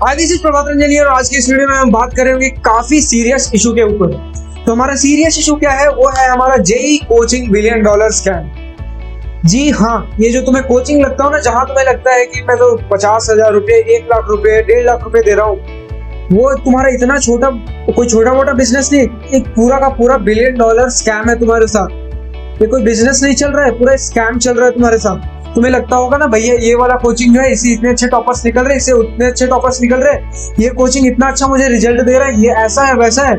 आज this is Prabhat Ranjan और आज की इस वीडियो में हम बात करेंगे काफी सीरियस इशू के ऊपर। तो हमारा सीरियस इशू क्या है? वो है हमारा जेई कोचिंग $1 बिलियन स्कैम। जी हाँ, ये जो तुम्हें कोचिंग लगता हो ना, जहां तुम्हें लगता है कि मैं तो 50,000 रुपए, 1 लाख रुपए, 1.5 लाख रुपए दे रहा हूँ, वो तुम्हारा इतना छोटा, कोई छोटा मोटा बिजनेस नहीं, एक पूरा का पूरा $1 बिलियन स्कैम है तुम्हारे साथ। ये कोई बिजनेस नहीं चल रहा है, पूरा स्कैम चल रहा है तुम्हारे साथ। तुम्हें लगता होगा ना, भैया ये वाला कोचिंग है, इसी इतने अच्छे टॉपर्स निकल रहे, इससे उतने अच्छे टॉपर्स निकल रहे, ये कोचिंग इतना अच्छा मुझे रिजल्ट दे रहा है, ये ऐसा है वैसा है।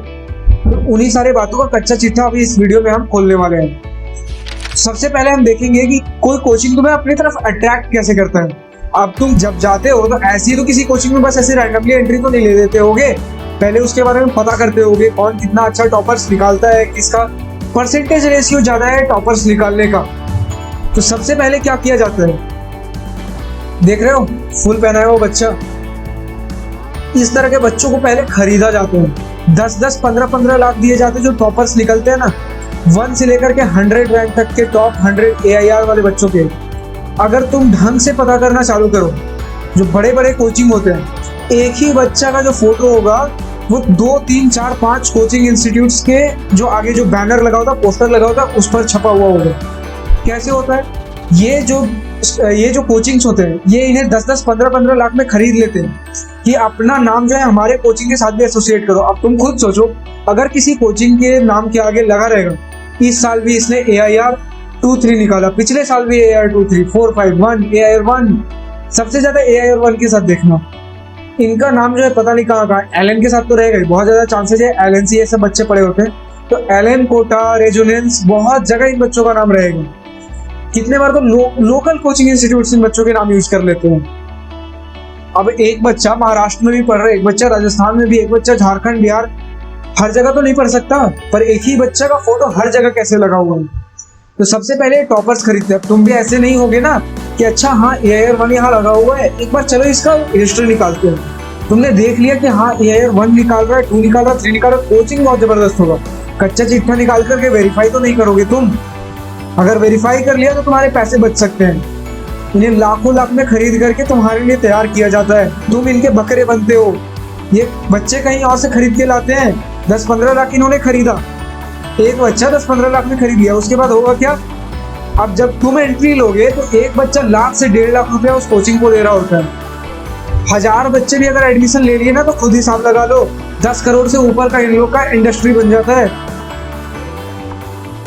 उन्हीं सारी बातों का कच्चा चिट्ठा अभी इस वीडियो में हम खोलने वाले हैं। सबसे पहले हम देखेंगे कि कोई कोचिंग तुम्हें अपनी तरफ अट्रैक्ट कैसे करता है। अब तुम जब जाते हो तो ऐसी तो किसी कोचिंग में बस ऐसे रैंडमली एंट्री तो नहीं ले देते होगे, पहले उसके बारे में पता करते होगे कौन कितना अच्छा टॉपर्स निकालता है, किसका परसेंटेज रेशियो ज्यादा है टॉपर्स निकालने का। तो सबसे पहले क्या किया जाता है, देख रहे हो फुल पहना है वो बच्चा, इस तरह के बच्चों को पहले खरीदा जाता है। 10-10, 15-15 लाख दिए जाते हैं जो टॉपर्स निकलते हैं ना, 1 से लेकर के 100 रैंक तक के टॉप 100 AIR वाले बच्चों के। अगर तुम ढंग से पता करना चालू करो, जो बड़े बड़े कोचिंग होते हैं, एक ही बच्चा का जो फोटो होगा वो 2, 3, 4, 5 कोचिंग इंस्टीट्यूट्स के जो आगे जो बैनर लगा होता, पोस्टर लगा होता, उस पर छपा हुआ होगा। कैसे होता है ये जो कोचिंग्स होते हैं, ये इन्हें 10-10, 15-15 लाख में खरीद लेते हैं कि अपना नाम जो है हमारे कोचिंग के साथ भी एसोसिएट करो। अब तुम खुद सोचो, अगर किसी कोचिंग के नाम के आगे लगा रहेगा, इस साल भी इसने AIR 2-3 निकाला, पिछले साल भी AIR 2-3, 4, 5, 1, AIR 1, सबसे ज्यादा AIR 1 के साथ देखना, इनका नाम जो है पता नहीं कहाँ कहाँ। एलन के साथ तो रहेगा, बहुत ज्यादा चांसेस है एलन से ये सब बच्चे पड़े होते हैं, तो एलन, कोटा, रेजोनेंस, बहुत जगह इन बच्चों का नाम रहेगा। कितने बार तो लोकल कोचिंग इंस्टीट्यूट इन बच्चों के नाम यूज कर लेते हैं। अब एक बच्चा महाराष्ट्र में भी पढ़ रहा है, एक बच्चा राजस्थान में भी, एक बच्चा झारखंड, बिहार, हर जगह तो नहीं पढ़ सकता, पर एक ही बच्चा का फोटो हर जगह कैसे लगा हुआ है। तो सबसे पहले टॉपर्स खरीदते हैं। तुम भी ऐसे नहीं होगे ना कि अच्छा हाँ AIR 1 यहाँ लगा हुआ है, एक बार चलो इसका हिस्ट्री निकालते हैं। तुमने देख लिया कि हाँ AIR 1 निकाल रहा है, 2 निकाल रहा है, 3 निकाल रहा है, कोचिंग बहुत जबरदस्त होगा। कच्चा चिट्ठा निकाल करके वेरीफाई तो नहीं करोगे तुम। अगर वेरीफाई कर लिया तो तुम्हारे पैसे बच सकते हैं। इन्हें लाखों लाख में खरीद करके तुम्हारे लिए तैयार किया जाता है, तुम इनके बकरे बनते हो। ये बच्चे कहीं और से खरीद के लाते हैं। 10-15 लाख इन्होंने खरीदा, एक बच्चा 10-15 लाख में खरीद लिया, उसके बाद होगा क्या? अब जब तुम एंट्री लोगे तो एक बच्चा लाख से 1.5 लाख रुपया उस कोचिंग को दे रहा होता है। 1000 बच्चे भी अगर एडमिशन ले लिए ना, तो खुद हिसाब लगा लो, 10 करोड़ से ऊपर का इन लोग का इंडस्ट्री बन जाता है।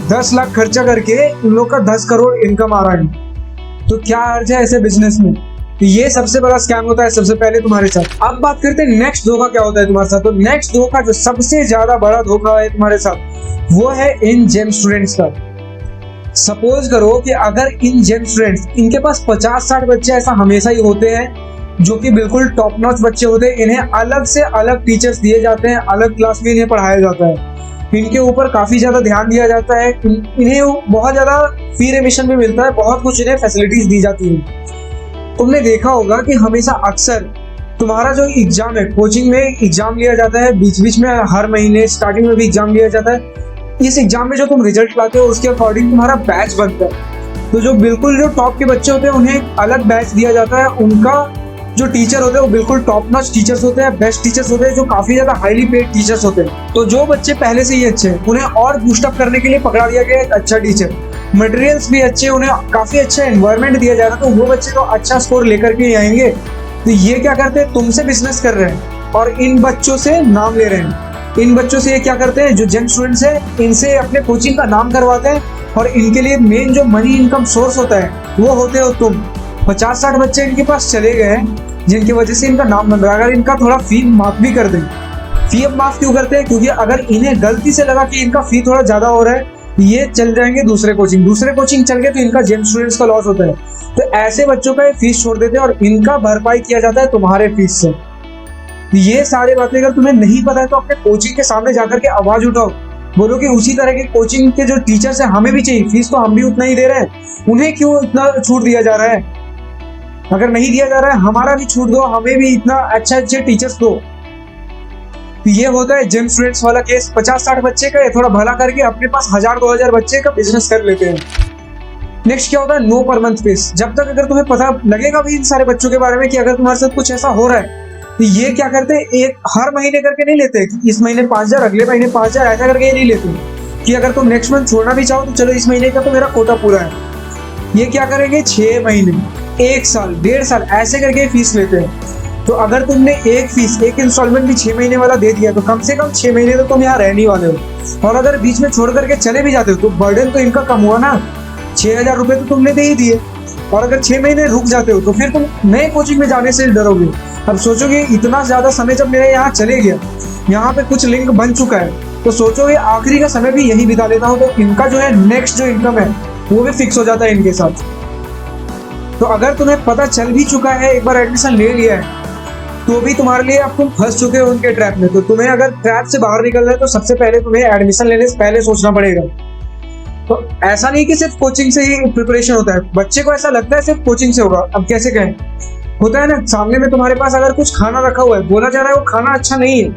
10 लाख खर्चा करके इन लोग का 10 करोड़ इनकम आ रहा है। तो क्या अर्थ है ऐसे बिजनेस में? तो ये सबसे बड़ा स्कैम होता है सबसे पहले तुम्हारे साथ। अब बात करते हैं नेक्स्ट धोखा क्या होता है तुम्हारे साथ। तो नेक्स्ट धोखा, जो सबसे ज्यादा बड़ा धोखा है तुम्हारे साथ, वो है इन जेम स्टूडेंट्स का। सपोज करो कि अगर इन जेम स्टूडेंट्स, इनके पास 50-60 बच्चे ऐसा हमेशा ही होते हैं जो कि बिल्कुल टॉप नॉच बच्चे होते हैं। इन्हें अलग से अलग टीचर्स दिए जाते हैं, अलग क्लास में इन्हें पढ़ाया जाता है, इनके ऊपर काफी ज्यादा ध्यान दिया जाता है, इन्हें बहुत ज्यादा फी रिमिशन भी मिलता है, बहुत कुछ इन्हें फैसिलिटीज दी जाती है। तुमने देखा होगा कि हमेशा अक्सर तुम्हारा जो एग्जाम है, कोचिंग में एग्जाम लिया जाता है, बीच बीच में हर महीने स्टार्टिंग में भी एग्जाम लिया जाता है। इस एग्जाम में जो तुम रिजल्ट लाते हो उसके अकॉर्डिंग तुम्हारा बैच बनता है। तो जो बिल्कुल जो टॉप के बच्चे होते हैं उन्हें अलग बैच दिया जाता है। उनका जो टीचर होते हैं वो बिल्कुल टॉप नॉच टीचर्स होते हैं, बेस्ट टीचर्स होते हैं, जो काफी ज्यादा हाईली पेड टीचर्स होते हैं। तो जो बच्चे पहले से ही अच्छे हैं उन्हें और बूस्टअप करने के लिए पकड़ा दिया गया एक अच्छा टीचर, मटेरियल्स भी अच्छे, उन्हें काफी अच्छा एनवायरनमेंट दिया जा रहा है, तो वो बच्चे तो अच्छा स्कोर लेकर के आएंगे। तो ये क्या करते हैं, तुमसे बिजनेस कर रहे हैं और इन बच्चों से नाम ले रहे हैं। इन बच्चों से ये क्या करते हैं, जो जेम स्टूडेंट्स है, इनसे अपने कोचिंग का नाम करवाते हैं और इनके लिए मेन जो मनी इनकम सोर्स होता है वो होते हो तुम। 50-60 बच्चे इनके पास चले गए हैं जिनकी वजह से इनका नाम बन रहा है। अगर इनका थोड़ा फी माफ भी कर दें, फी अब माफ क्यों करते हैं? क्योंकि अगर इन्हें गलती से लगा कि इनका फी थोड़ा ज्यादा हो रहा है, ये चल जाएंगे दूसरे कोचिंग चल गए तो इनका जेम स्टूडेंट्स का लॉस होता है। तो ऐसे बच्चों का फीस छोड़ देते हैं और इनका भरपाई किया जाता है तुम्हारे फीस से। ये सारी बातें अगर तुम्हें नहीं पता है तो अपने कोचिंग के सामने जाकर के आवाज उठाओ, बोलो कि उसी तरह के कोचिंग के जो टीचर्स हैं हमें भी चाहिए, फीस तो हम भी उतना ही दे रहे हैं, उन्हें क्यों इतना छूट दिया जा रहा है? अगर नहीं दिया जा रहा है हमारा भी छूट दो, हमें भी इतना अच्छे टीचर्स दो। तो ये होता है जेम स्टूडेंट्स वाला केस। 50-60 बच्चे का थोड़ा भला करके अपने पास 1000-2000 बच्चे का बिजनेस कर लेते हैं। नेक्स्ट क्या होता है, नो पर मंथ फीस। जब तक अगर तुम्हें पता लगेगा भी इन सारे बच्चों के बारे में कि अगर तुम्हारे साथ कुछ ऐसा हो रहा है तो ये क्या करते हैं, एक हर महीने करके नहीं लेते कि इस महीने 5,000 अगले महीने 5,000, ऐसा करके ये नहीं लेते कि अगर तुम नेक्स्ट मंथ छोड़ना भी चाहो तो चलो इस महीने का तो मेरा कोटा पूरा है। ये क्या करेंगे, 6 महीने, 1 साल, 1.5 साल ऐसे करके फीस लेते हैं। तो अगर तुमने एक इंस्टॉलमेंट भी 6 महीने वाला दे दिया तो कम से कम 6 महीने तो तुम यहाँ रहने वाले हो। और अगर बीच में छोड़ करके चले भी जाते हो तो बर्डन तो इनका कम हुआ ना, 6,000 रुपये तो तुमने दे ही दिए। और अगर 6 महीने रुक जाते हो तो फिर तुम नए कोचिंग में जाने से डरोगे। अब सोचोगे इतना ज़्यादा समय जब मेरे यहाँ चले गया, यहाँ पे कुछ लिंक बन चुका है, तो सोचोगे आखिरी का समय भी यही बिता लेता हूँ, तो इनका जो है नेक्स्ट जो इनकम है वो भी फिक्स हो जाता है इनके साथ। तो अगर तुम्हें पता चल भी चुका है, एक बार एडमिशन ले लिया है, तो भी तुम्हारे लिए अब तुम फंस चुके हो उनके ट्रैप में। तो तुम्हें अगर ट्रैप से बाहर निकलना है तो सबसे पहले तुम्हें एडमिशन लेने से पहले सोचना पड़ेगा। तो ऐसा नहीं कि सिर्फ कोचिंग से ही प्रिपरेशन होता है, बच्चे को ऐसा लगता है सिर्फ कोचिंग से होगा। अब कैसे कहें, होता है ना, सामने में तुम्हारे पास अगर कुछ खाना रखा हुआ है, बोला जा रहा है वो खाना अच्छा नहीं है,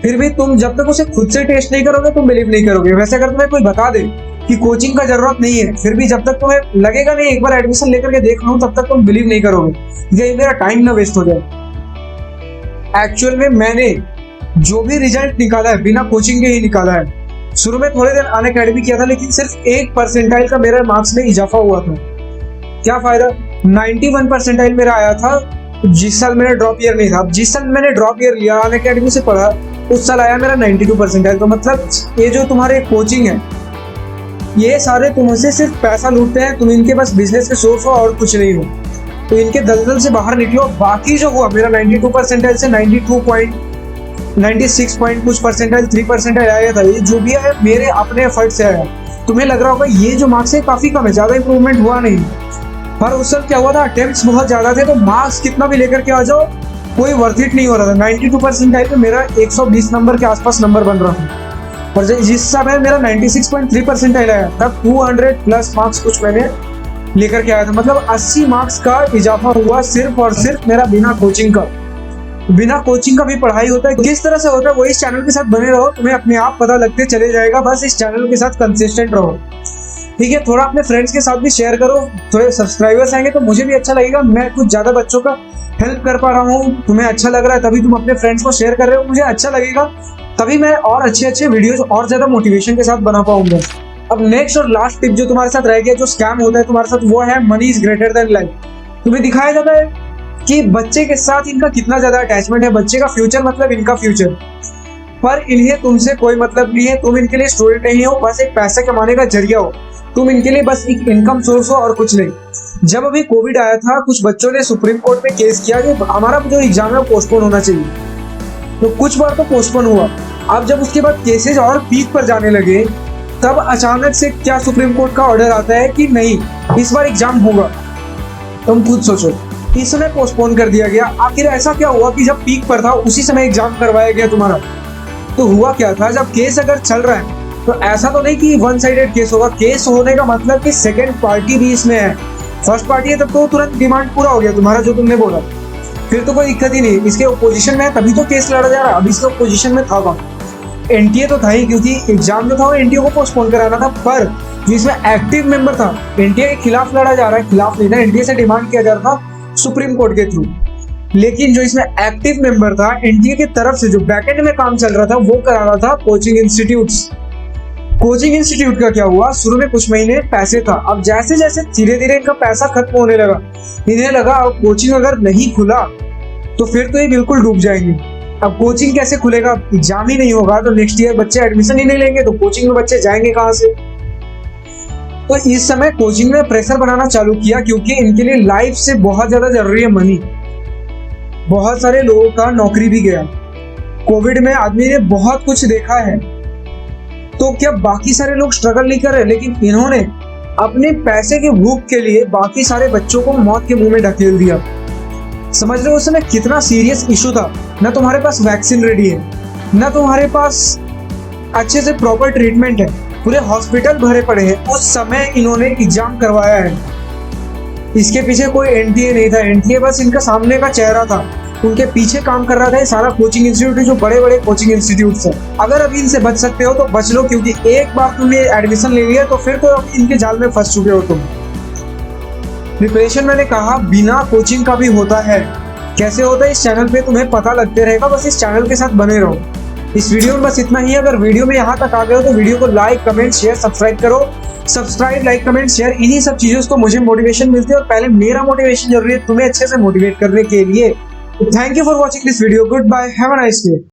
फिर भी तुम जब तक उसे खुद से टेस्ट नहीं करोगे तुम बिलीव नहीं करोगे। वैसे अगर तुम्हें कोई बता दे कि कोचिंग का जरूरत नहीं है, फिर भी जब तक तुम्हें लगेगा नहीं एक बार एडमिशन लेकर के देख लूं, तब तक तुम बिलीव नहीं करोगे कि मेरा टाइम ना वेस्ट हो जाए। एक्चुअल में मैंने जो भी रिजल्ट निकाला है बिना कोचिंग के ही निकाला है। शुरू में थोड़े दिन अनअकैडमी किया था, लेकिन सिर्फ 1 परसेंटाइल का मेरा मार्क्स में इजाफा हुआ था। क्या फायदा, 91 परसेंटाइल मेरा आया था जिस साल मेरा ड्रॉप ईयर नहीं था। अब जिस साल मैंने ड्रॉप ईयर लिया, अनअकैडमी से पढ़ा, उस साल आया मेरा 92 परसेंटाइल। तो मतलब ये जो तुम्हारे कोचिंग है, ये सारे तुमसे सिर्फ पैसा लूटते हैं, तुम इनके पास बिजनेस के सोर्स हो और कुछ नहीं हो। तो इनके दलदल से बाहर निकलो। बाकी जो हुआ मेरा 92 परसेंटाइल से 96 पॉइंट कुछ परसेंटाइल 3 परसेंटाइल आया था, ये जो भी है मेरे अपने एफर्ट से आया। तुम्हें लग रहा होगा ये जो मार्क्स है काफी कम है, ज्यादा इंप्रूवमेंट हुआ नहीं, पर उस साल क्या हुआ था, अटेम्प्ट्स बहुत ज्यादा थे, तो मार्क्स कितना भी लेकर के आ जाओ कोई वर्थ इट नहीं हो रहा था। 92 परसेंटाइल पे मेरा 120 नंबर के आसपास नंबर बन रहा था, और जिस समय मेरा 96.3 परसेंटाइल आया तब 200 प्लस मार्क्स कुछ मैंने लेकर के आया था। मतलब 80 मार्क्स का इजाफा हुआ सिर्फ और सिर्फ मेरा बिना कोचिंग का। बिना कोचिंग का भी पढ़ाई होता है, किस तरह से होता है वो इस चैनल के साथ बने रहो, तुम्हें अपने आप पता लगते चले जाएगा। बस इस चैनल के साथ कंसिस्टेंट रहो, ठीक है। थोड़ा अपने फ्रेंड्स के साथ भी शेयर करो, थोड़े सब्सक्राइबर्स आएंगे तो मुझे भी अच्छा लगेगा, मैं कुछ ज्यादा बच्चों का हेल्प कर पा रहा हूँ, तुम्हें अच्छा लग रहा है तभी तुम अपने फ्रेंड्स को शेयर कर रहे हो, मुझे अच्छा लगेगा, तभी मैं और अच्छे वीडियोज और ज्यादा मोटिवेशन के साथ बना पाऊंगा। अब नेक्स्ट और लास्ट टिप जो तुम्हारे साथ रह गया, जो स्कैम होता है तुम्हारे साथ, वो है money is greater than life. तुम्हें दिखाया जाता है कि बच्चे के साथ इनका कितना ज्यादा अटैचमेंट है, बच्चे का फ्यूचर मतलब इनका फ्यूचर, पर इन्हें तुमसे कोई मतलब नहीं है। तुम इनके लिए स्टूडेंट नहीं हो, बस एक पैसा कमाने का जरिया हो, तुम इनके लिए बस एक इनकम सोर्स हो और कुछ नहीं। जब अभी कोविड आया था, कुछ बच्चों ने सुप्रीम कोर्ट में केस किया कि हमारा जो एग्जाम है वो पोस्टपोन होना चाहिए, तो कुछ बार तो पोस्टपोन हुआ। अब जब उसके बाद केसेज और पीक पर जाने लगे, तब अचानक से क्या सुप्रीम कोर्ट का ऑर्डर आता है कि नहीं इस बार एग्जाम होगा। तुम खुद सोचो, इस समय पोस्टपोन कर दिया गया। आखिर ऐसा क्या हुआ कि जब पीक पर था उसी समय एग्जाम करवाया गया तुम्हारा? तो हुआ क्या था, जब केस अगर चल रहा है तो ऐसा तो नहीं कि वन साइडेड केस होगा। केस होने का मतलब कि सेकंड पार्टी भी इसमें है, फर्स्ट पार्टी है तब तो तुरंत डिमांड पूरा हो गया तुम्हारा जो तुमने बोला, फिर तो कोई दिक्कत ही नहीं। इसके ओपोजिशन में है तभी तो केस लड़ा जा रहा है। अब इसके ओपोजिशन में था कौन? एनटीए तो था ही, क्योंकि एग्जाम जो था वो एनटीए को पोस्टपोन कराना था, पर जो इसमें एक्टिव मेंबर था एनटीए के खिलाफ लड़ा जा रहा है, खिलाफ नहीं था, एनटीए से डिमांड किया जा रहा था सुप्रीम कोर्ट के थ्रू। लेकिन जो इसमें एक्टिव मेंबर था एनटीए की तरफ से, जो बैकएंड में काम चल रहा था, वो करा रहा था कोचिंग इंस्टीट्यूट्स। कोचिंग इंस्टीट्यूट का क्या हुआ, शुरू में कुछ महीने पैसे था, अब जैसे जैसे धीरे धीरे इनका पैसा खत्म होने लगा, इन्हें लगा अब कोचिंग अगर नहीं खुला तो फिर तो ये बिल्कुल डूब जाएंगे। अब कोचिंग कैसे खुलेगा, एग्जाम ही नहीं होगा तो नेक्स्ट ईयर बच्चे एडमिशन ही नहीं लेंगे, तो कोचिंग में बच्चे जाएंगे कहाँ से? तो इस समय कोचिंग में प्रेशर बनाना चालू किया, क्योंकि इनके लिए लाइफ से बहुत ज्यादा जरूरी है मनी। बहुत सारे लोगों का नौकरी भी गया, कोविड में आदमी ने बहुत कुछ देखा है। तो क्या बाकी सारे लोग स्ट्रगल नहीं कर रहे, लेकिन इन्होंने अपने पैसे के भूख के लिए बाकी सारे बच्चों को मौत के मुंह में ढकेल दिया। समझ रहे हो उस समय कितना सीरियस इशू था? ना तुम्हारे पास वैक्सीन रेडी है, ना तुम्हारे पास अच्छे से प्रॉपर ट्रीटमेंट है, पूरे हॉस्पिटल भरे पड़े हैं। उस समय इन्होंने एग्जाम करवाया है। इसके पीछे कोई एनटीए नहीं था, एनटीए बस इनका सामने का चेहरा था, उनके पीछे काम कर रहा था ये सारा कोचिंग इंस्टीट्यूट, जो बड़े बड़े कोचिंग इंस्टीट्यूट है। अगर अभी इनसे बच सकते हो तो बच लो, क्योंकि एक बार तुमने एडमिशन ले लिया तो फिर तो अभी इनके जाल में फंस चुके हो तुम। प्रिपरेशन मैंने कहा बिना कोचिंग का भी होता है, कैसे होता है इस चैनल पे तुम्हें पता लगते रहेगा, बस इस चैनल के साथ बने रहो। इस वीडियो में बस इतना ही है। अगर वीडियो में यहाँ तक आ गए हो तो वीडियो को लाइक कमेंट शेयर सब्सक्राइब करो। सब्सक्राइब लाइक कमेंट शेयर, इन्हीं सब चीजों से तो मुझे मोटिवेशन मिलती है, और पहले मेरा मोटिवेशन जरूरी है तुम्हें अच्छे से मोटिवेट करने के लिए। Thank you for watching this video. Goodbye, have a nice day.